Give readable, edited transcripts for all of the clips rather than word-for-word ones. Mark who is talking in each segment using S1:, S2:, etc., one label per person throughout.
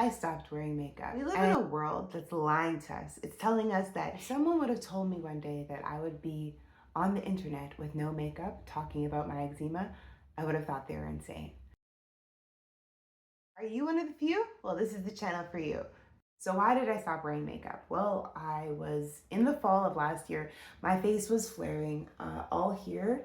S1: I stopped wearing makeup. We live in a world that's lying to us. It's telling us that if someone would have told me one day that I would be on the internet with no makeup talking about my eczema, I would have thought they were insane. Are you one of the few? Well, this is the channel for you. So why did I stop wearing makeup? Well, I was in the fall of last year. My face was flaring all here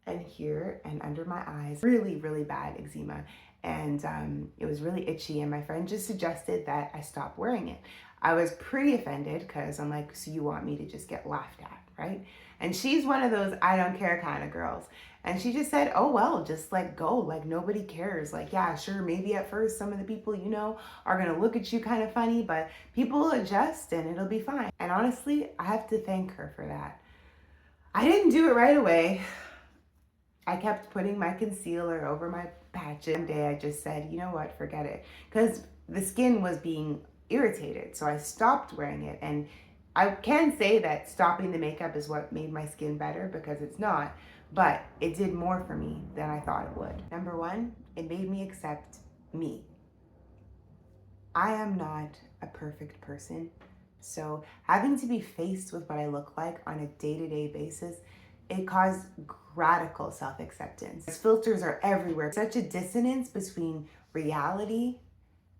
S1: and under my eyes. Really, really bad eczema. And it was really itchy. And my friend just suggested that I stop wearing it. I was pretty offended because I'm like, so you want me to just get laughed at, right? And she's one of those I don't care kind of girls. And she just said, oh, well, just like go, like nobody cares. Like, yeah, sure, maybe at first some of the people you know are gonna look at you kind of funny, but people will adjust and it'll be fine. And honestly, I have to thank her for that. I didn't do it right away. I kept putting my concealer over my patches. One day I just said, you know what, forget it. Because the skin was being irritated. So I stopped wearing it. And I can say that stopping the makeup is what made my skin better, because it's not. But it did more for me than I thought it would. Number one, it made me accept me. I am not a perfect person. So having to be faced with what I look like on a day-to-day basis, it caused radical self-acceptance. Filters are everywhere. Such a dissonance between reality,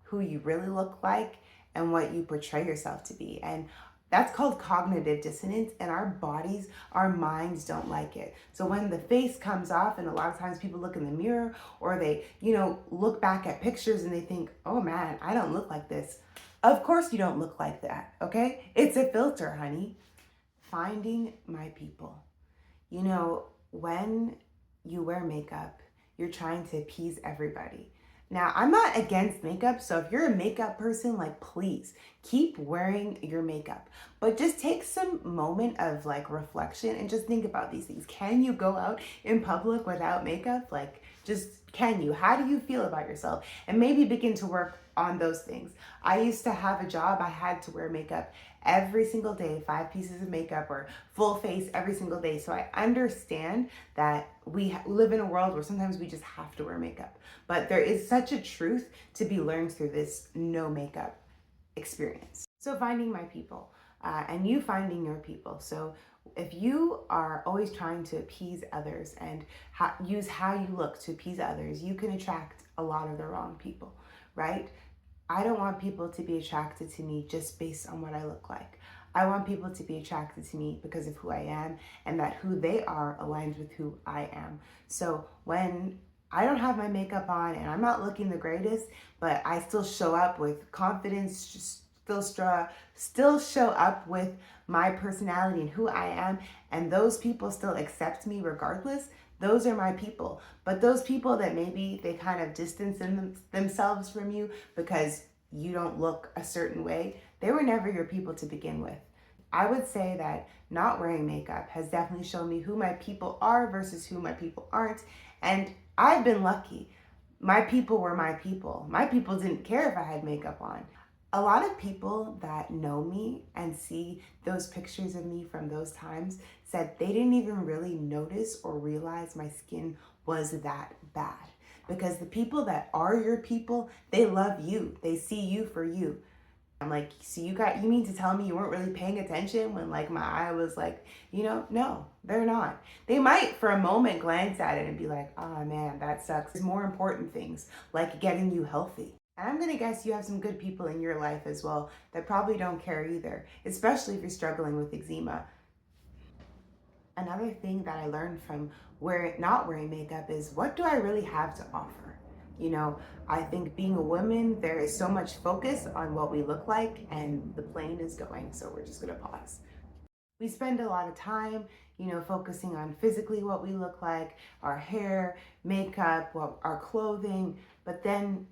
S1: who you really look like, and what you portray yourself to be. And that's called cognitive dissonance, and our bodies, our minds don't like it. So when the face comes off, and a lot of times people look in the mirror or they, look back at pictures and they think, oh man, I don't look like this. Of course you don't look like that, okay? It's a filter, honey. Finding my people. When you wear makeup, you're trying to appease everybody. Now, I'm not against makeup, so if you're a makeup person, like, please keep wearing your makeup. But just take some moment of reflection and just think about these things. Can you go out in public without makeup? Can you? How do you feel about yourself? And maybe begin to work on those things. I used to have a job, I had to wear makeup every single day, 5 pieces of makeup or full face every single day. So I understand that we live in a world where sometimes we just have to wear makeup. But there is such a truth to be learned through this no makeup experience. So finding my people and you finding your people. So if you are always trying to appease others and use how you look to appease others, you can attract a lot of the wrong people, right? I don't want people to be attracted to me just based on what I look like. I want people to be attracted to me because of who I am, and that who they are aligns with who I am. So when I don't have my makeup on and I'm not looking the greatest, but I still show up with confidence, still show up with my personality and who I am, and those people still accept me regardless, those are my people. But those people that maybe they kind of distance themselves from you because you don't look a certain way, they were never your people to begin with. I would say that not wearing makeup has definitely shown me who my people are versus who my people aren't. And I've been lucky. My people were my people. My people didn't care if I had makeup on. A lot of people that know me and see those pictures of me from those times said they didn't even really notice or realize my skin was that bad. Because the people that are your people, they love you. They see you for you. I'm like, so you mean to tell me you weren't really paying attention when my eye was no, they're not. They might for a moment glance at it and be like, oh man, that sucks. There's more important things like getting you healthy. And I'm gonna guess you have some good people in your life as well that probably don't care either, especially if you're struggling with eczema. Another thing that I learned from not wearing makeup is, what do I really have to offer? I think being a woman, there is so much focus on what we look like, and the plane is going, so we're just gonna pause. We spend a lot of time, focusing on physically what we look like, our hair, makeup, our clothing, but then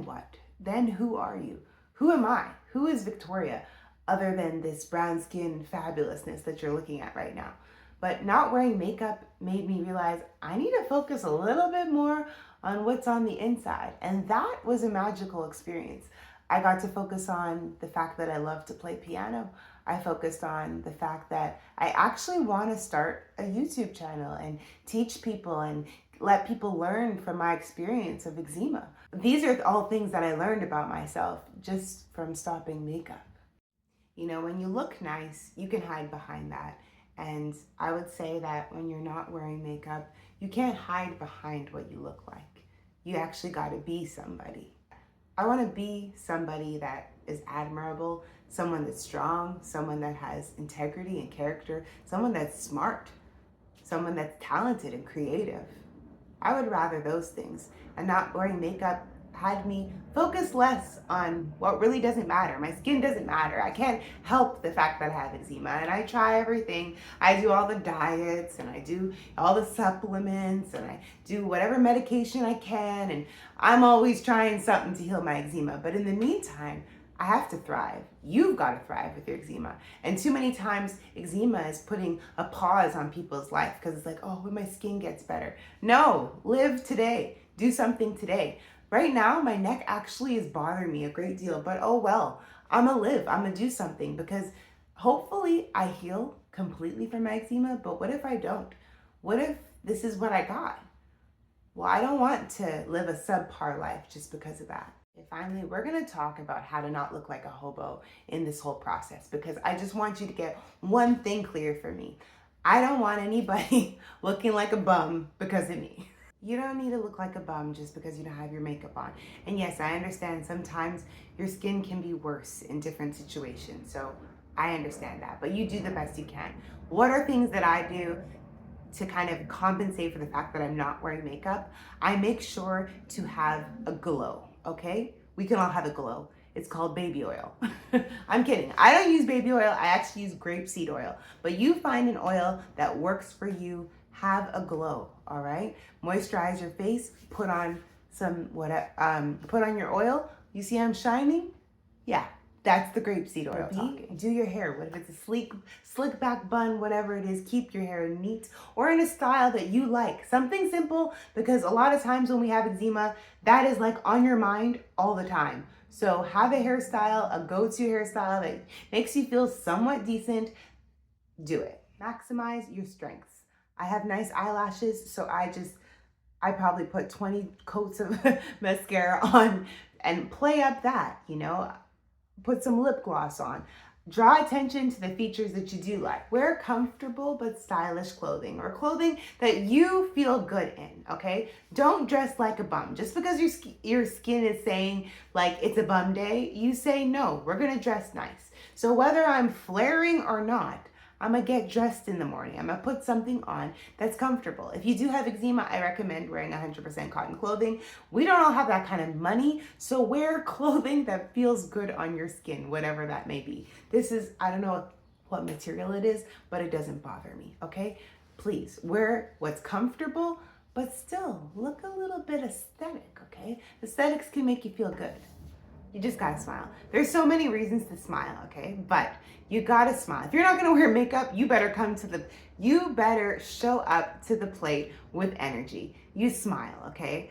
S1: what? Then who are you? Who am I? Who is Victoria, other than this brown skin fabulousness that you're looking at right now? But not wearing makeup made me realize I need to focus a little bit more on what's on the inside. And that was a magical experience. I got to focus on the fact that I love to play piano. I focused on the fact that I actually want to start a YouTube channel and teach people and let people learn from my experience of eczema. These are all things that I learned about myself just from stopping makeup. You know, when you look nice, you can hide behind that. And I would say that when you're not wearing makeup, you can't hide behind what you look like. You actually got to be somebody. I want to be somebody that is admirable, someone that's strong, someone that has integrity and character, someone that's smart, someone that's talented and creative. I would rather those things. And not wearing makeup had me focus less on what really doesn't matter. My skin doesn't matter. I can't help the fact that I have eczema, and I try everything. I do all the diets, and I do all the supplements, and I do whatever medication I can, and I'm always trying something to heal my eczema. But in the meantime, I have to thrive. You've got to thrive with your eczema. And too many times, eczema is putting a pause on people's life because it's like, oh, when my skin gets better. No, live today. Do something today. Right now, my neck actually is bothering me a great deal, but oh well. I'm gonna live. I'm gonna do something because hopefully I heal completely from my eczema, but what if I don't? What if this is what I got? Well, I don't want to live a subpar life just because of that. And finally, we're going to talk about how to not look like a hobo in this whole process, because I just want you to get one thing clear for me. I don't want anybody looking like a bum because of me. You don't need to look like a bum just because you don't have your makeup on. And yes, I understand sometimes your skin can be worse in different situations. So I understand that, but you do the best you can. What are things that I do to kind of compensate for the fact that I'm not wearing makeup? I make sure to have a glow, okay? We can all have a glow. It's called baby oil. I'm kidding. I don't use baby oil. I actually use grapeseed oil. But you find an oil that works for you. Have a glow, all right? Moisturize your face. Put on put on your oil. You see I'm shining? Yeah, that's the grapeseed oil talking. Do your hair. What if it's a slick back bun, whatever it is, keep your hair neat or in a style that you like. Something simple, because a lot of times when we have eczema, that is like on your mind all the time. So have a hairstyle, a go-to hairstyle that makes you feel somewhat decent. Do it. Maximize your strengths. I have nice eyelashes, so I probably put 20 coats of mascara on and play up that, you know. Put some lip gloss on. Draw attention to the features that you do like. Wear comfortable but stylish clothing, or clothing that you feel good in, okay? Don't dress like a bum. Just because your skin is saying like it's a bum day, you say no, we're gonna dress nice. So whether I'm flaring or not, I'm gonna get dressed in the morning. I'm gonna put something on that's comfortable. If you do have eczema, I recommend wearing 100% cotton clothing. We don't all have that kind of money, so wear clothing that feels good on your skin, whatever that may be. This is, I don't know what material it is, but it doesn't bother me, okay? Please wear what's comfortable, but still look a little bit aesthetic, okay? Aesthetics can make you feel good. You just gotta smile. There's so many reasons to smile, okay? But you gotta smile. If you're not gonna wear makeup, you better show up to the plate with energy. You smile, okay?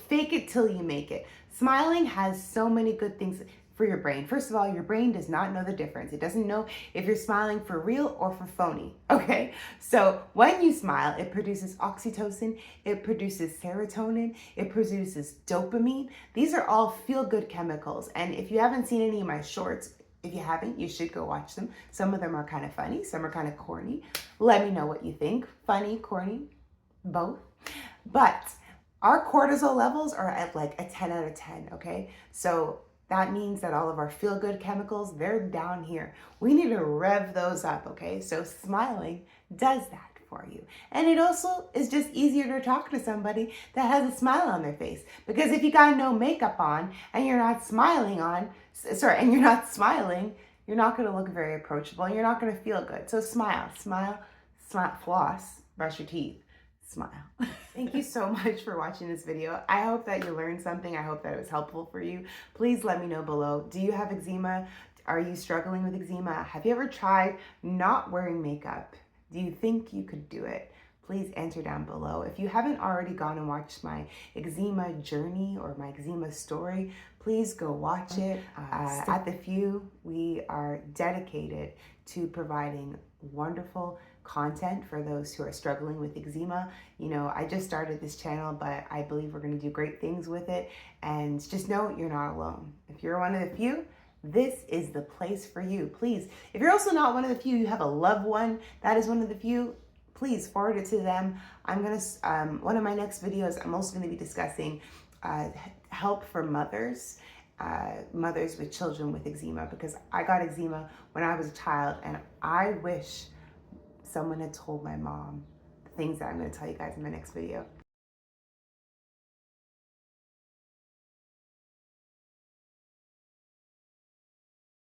S1: Fake it till you make it. Smiling has so many good things for your brain. First of all, your brain does not know the difference. It doesn't know if you're smiling for real or for phony, okay? So when you smile, it produces oxytocin, it produces serotonin, it produces dopamine. These are all feel-good chemicals. And if you haven't seen any of my shorts, if you haven't, you should go watch them. Some of them are kind of funny, some are kind of corny. Let me know what you think. Funny, corny, both. But our cortisol levels are at like a 10 out of 10, okay? So that means that all of our feel-good chemicals, they're down here. We need to rev those up, okay? So smiling does that for you. And it also is just easier to talk to somebody that has a smile on their face. Because if you got no makeup on and you're not smiling, you're not gonna look very approachable and you're not gonna feel good. So smile, floss, brush your teeth. Smile. Thank you so much for watching this video. I hope that you learned something. I hope that it was helpful for you. Please let me know below. Do you have eczema? Are you struggling with eczema? Have you ever tried not wearing makeup? Do you think you could do it? Please enter down below. If you haven't already gone and watched my eczema journey or my eczema story, please go watch it. At The Few, we are dedicated to providing wonderful content for those who are struggling with eczema. You know, I just started this channel, but I believe we're going to do great things with it. And just know you're not alone. If you're one of the few, this is the place for you. Please, if you're also not one of the few, you have a loved one that is one of the few, please forward it to them. I'm going to, one of my next videos, I'm also going to be discussing help for mothers, mothers with children with eczema, because I got eczema when I was a child, and I wish someone had told my mom the things that I'm going to tell you guys in my next video.